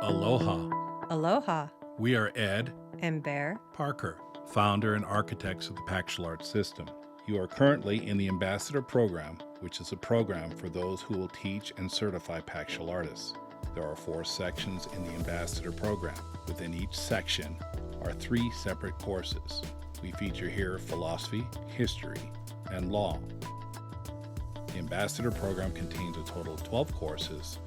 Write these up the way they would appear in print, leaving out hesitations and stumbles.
Aloha. Aloha, We are Ed and Bear. Parker, founder and architects of the Paxtial Arts system. You are currently in the Ambassador Program, which is a program for those who will teach and certify Paxtial artists. There are 4 sections in the Ambassador Program. Within each section are 3 separate courses. We feature here philosophy, history, and law. The Ambassador Program contains a total of 12 courses,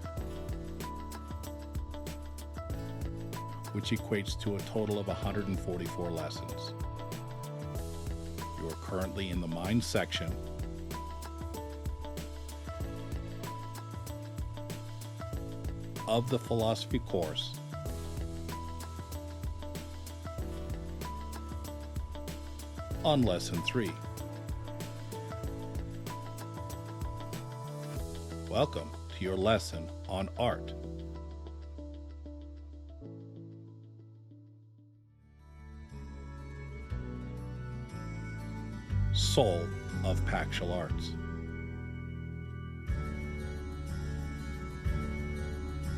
which equates to a total of 144 lessons. You are currently in the Mind section. Of the philosophy course. On lesson 3. Welcome to your lesson on art. Soul of Paxtial Arts.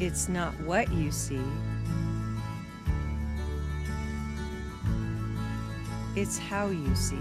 It's not what you see, it's how you see.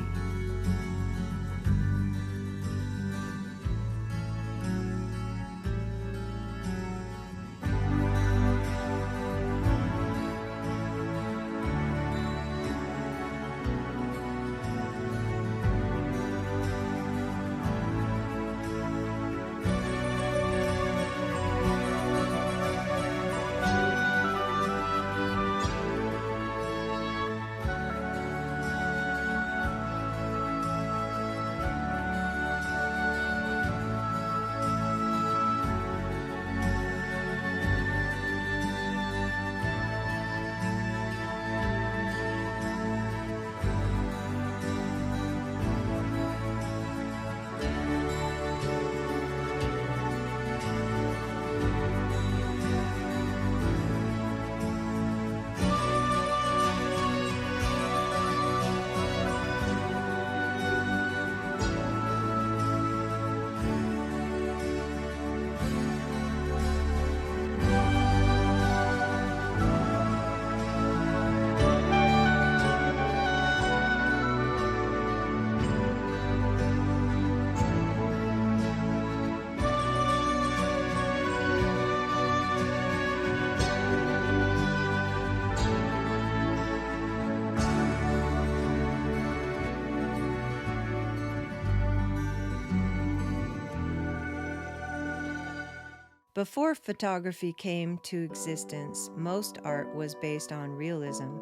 Before photography came to existence, most art was based on realism.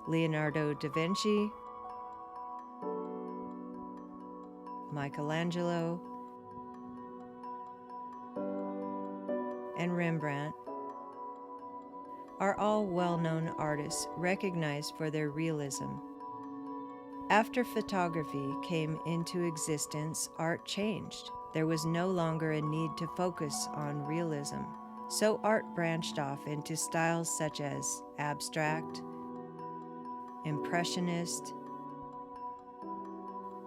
Leonardo da Vinci, Michelangelo, and Rembrandt are all well-known artists recognized for their realism. After photography came into existence, art changed. There was no longer a need to focus on realism, so art branched off into styles such as abstract, impressionist,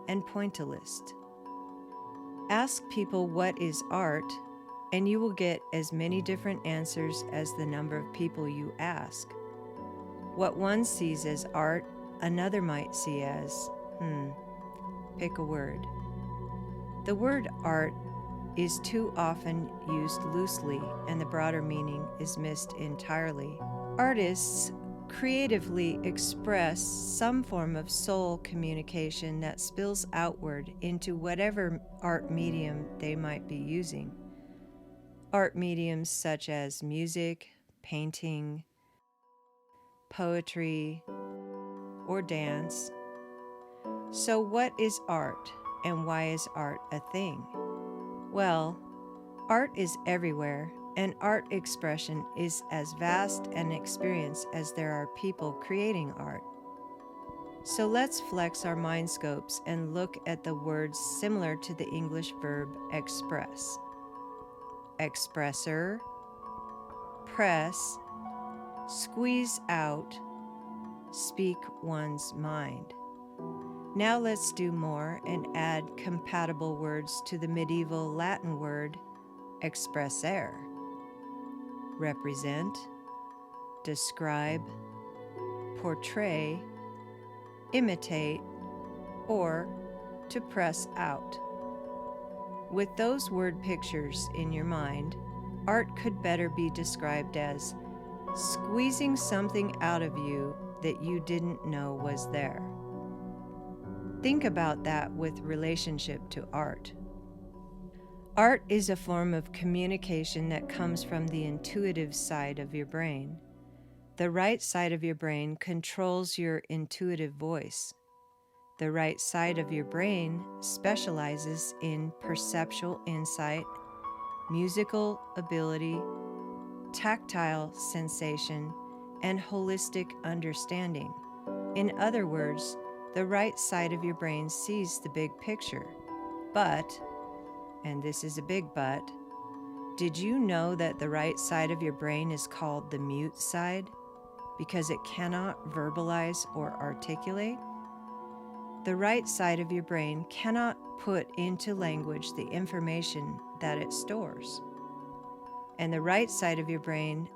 and pointillist. Ask people what is art, and you will get as many different answers as the number of people you ask. What one sees as art, another might see as, pick a word. The word art is too often used loosely, and the broader meaning is missed entirely. Artists creatively express some form of soul communication that spills outward into whatever art medium they might be using. Art mediums such as music, painting, poetry, or dance. So what is art, and why is art a thing? Well, art is everywhere, and art expression is as vast an experience as there are people creating art. So let's flex our mind scopes and look at the words similar to the English verb express. Expressor, press, squeeze out, speak one's mind. Now let's do more and add compatible words to the medieval Latin word expressare. Represent, describe, portray, imitate, or to press out. With those word pictures in your mind, art could better be described as squeezing something out of you that you didn't know was there. Think about that with relationship to art. Art is a form of communication that comes from the intuitive side of your brain. The right side of your brain controls your intuitive voice. The right side of your brain specializes in perceptual insight, musical ability, tactile sensation, and holistic understanding. In other words, the right side of your brain sees the big picture. But, and this is a big but, did you know that the right side of your brain is called the mute side because it cannot verbalize or articulate? The right side of your brain cannot put into language the information that it stores. And the right side of your brain,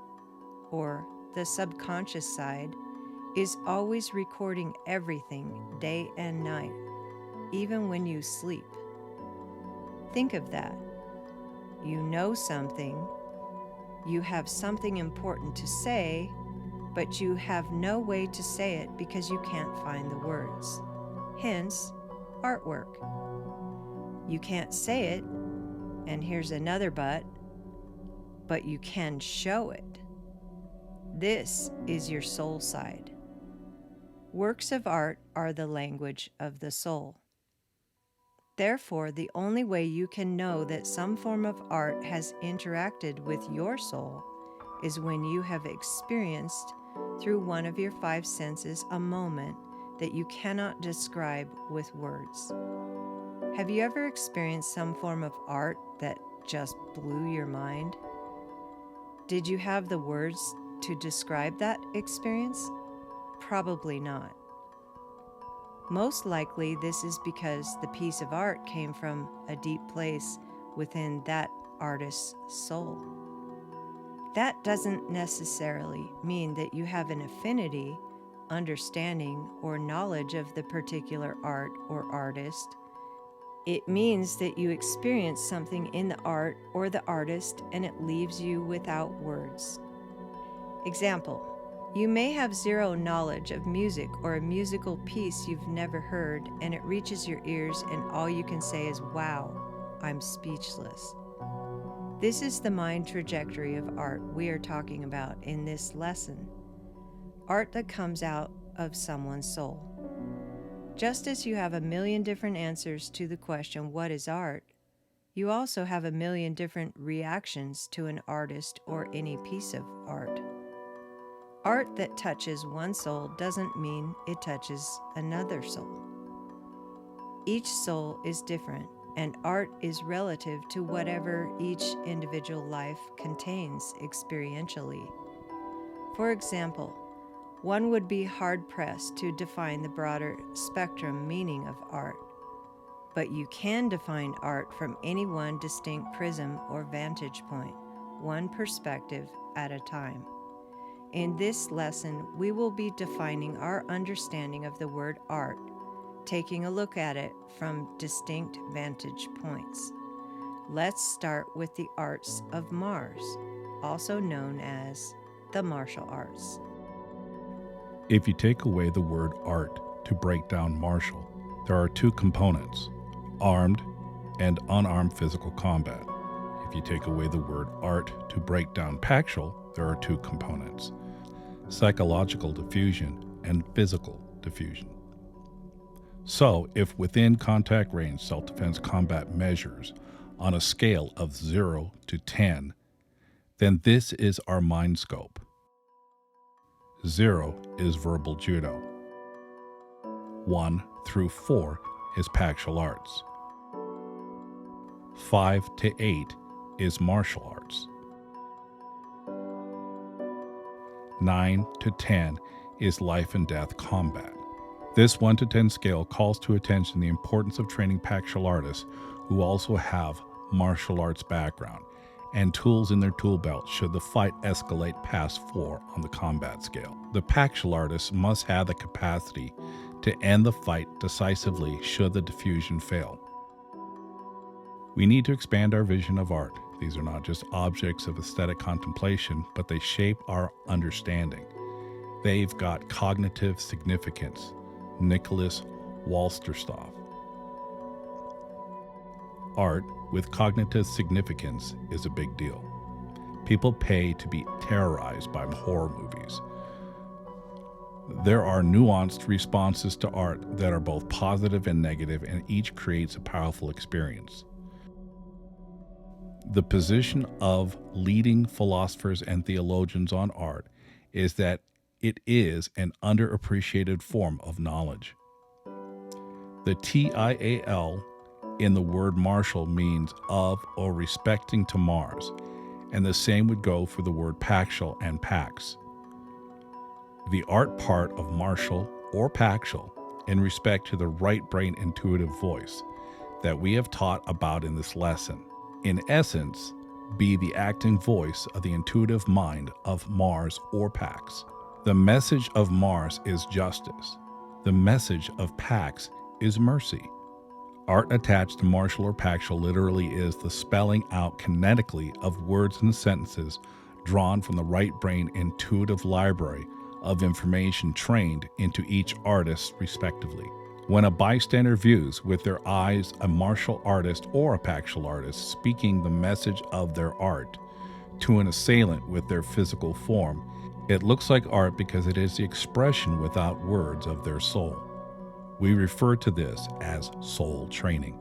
or the subconscious side, is always recording everything day and night, even when you sleep. Think of that. You know something, you have something important to say, but you have no way to say it because you can't find the words. Hence, artwork. You can't say it, and here's another but you can show it. This is your soul side. Works of art are the language of the soul. Therefore, the only way you can know that some form of art has interacted with your soul is when you have experienced through one of your five senses a moment that you cannot describe with words. Have you ever experienced some form of art that just blew your mind? Did you have the words to describe that experience? Probably not. Most likely, this is because the piece of art came from a deep place within that artist's soul. That doesn't necessarily mean that you have an affinity, understanding, or knowledge of the particular art or artist. It means that you experience something in the art or the artist and it leaves you without words. Example: you may have zero knowledge of music or a musical piece you've never heard, and it reaches your ears and all you can say is, "Wow, I'm speechless." This is the mind trajectory of art we are talking about in this lesson. Art that comes out of someone's soul. Just as you have a million different answers to the question, what is art? You also have a million different reactions to an artist or any piece of art. Art that touches one soul doesn't mean it touches another soul. Each soul is different, and art is relative to whatever each individual life contains experientially. For example, one would be hard-pressed to define the broader spectrum meaning of art, but you can define art from any one distinct prism or vantage point, one perspective at a time. In this lesson, we will be defining our understanding of the word art, taking a look at it from distinct vantage points. Let's start with the arts of Mars, also known as the martial arts. If you take away the word art to break down martial, there are two components: armed and unarmed physical combat. If you take away the word art to break down Paxtial, there are two components: psychological diffusion and physical diffusion. So, if within contact range self-defense combat measures on a scale of 0 to 10, then this is our mind scope. 0 is verbal judo. 1 through 4 is Paxtial Arts. 5 to 8 is martial arts. 9 to 10 is life and death combat. This 1 to 10 scale calls to attention the importance of training Paxtial artists who also have martial arts background and tools in their tool belt should the fight escalate past 4 on the combat scale. The Paxtial Artist must have the capacity to end the fight decisively should the diffusion fail. We need to expand our vision of art. These are not just objects of aesthetic contemplation, but they shape our understanding. They've got cognitive significance. Nicholas Walsterstoff. Art with cognitive significance is a big deal. People pay to be terrorized by horror movies. There are nuanced responses to art that are both positive and negative, and each creates a powerful experience. The position of leading philosophers and theologians on art is that it is an underappreciated form of knowledge. The TIAL in the word martial means of or respecting to Mars, and the same would go for the word Paxtial and Pax. The art part of martial or Paxtial in respect to the right brain intuitive voice that we have taught about in this lesson, in essence, be the acting voice of the intuitive mind of Mars or Pax. The message of Mars is justice. The message of Pax is mercy. Art attached to martial or Paxtial literally is the spelling out kinetically of words and sentences drawn from the right brain intuitive library of information trained into each artist respectively. When a bystander views with their eyes a martial artist or a Paxtial artist speaking the message of their art to an assailant with their physical form, it looks like art because it is the expression without words of their soul. We refer to this as soul training.